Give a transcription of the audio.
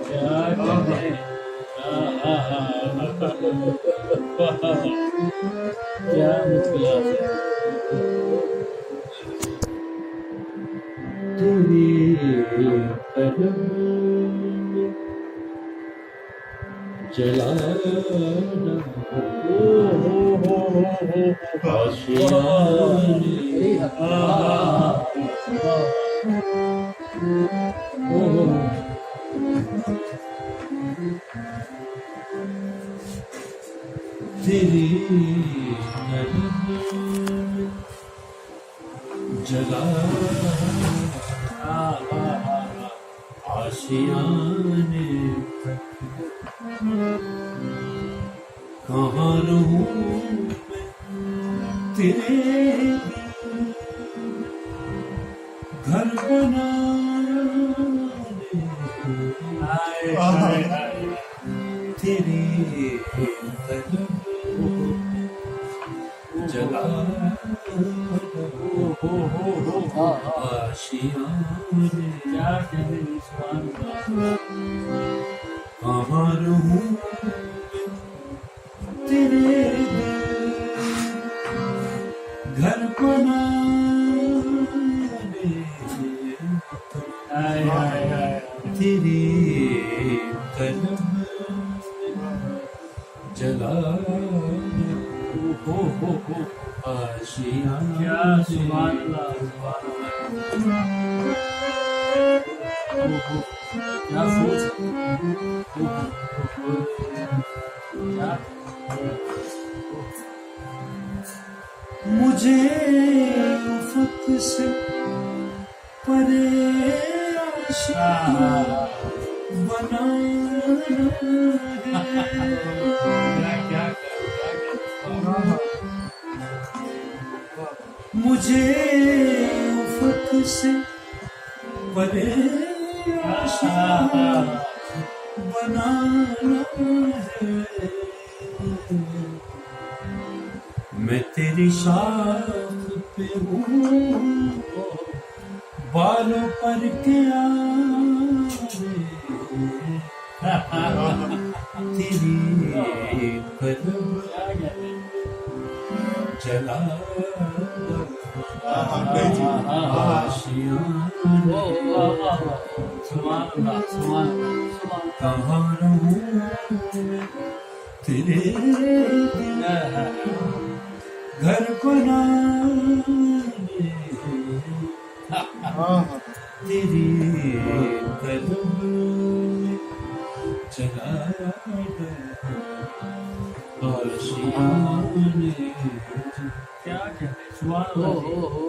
क्या कहने क्या मुश्किल है तेरी कदम जलाना तेरी जला आशियाने कहाँ रहूं मैं तेरे घर बनाने तेरे कदम जला आशियाने क्या कहने कहाँ रहूं तेरे घर बनाने तेरे कदम जला आशियाँ क्या सुभान अल्लाह क्या सोच क्या मुझे उफ़क़ से परे आशिक़ बनाना मुझे उफ़क़ से परे आशिक़ बनाना है मैं तेरी शाख पे हूँ बालों पर क्या तेरी कदम जला कहाँ रहूं तेरे घर बनाने तेरी कदम चला आशियाने क्या कहते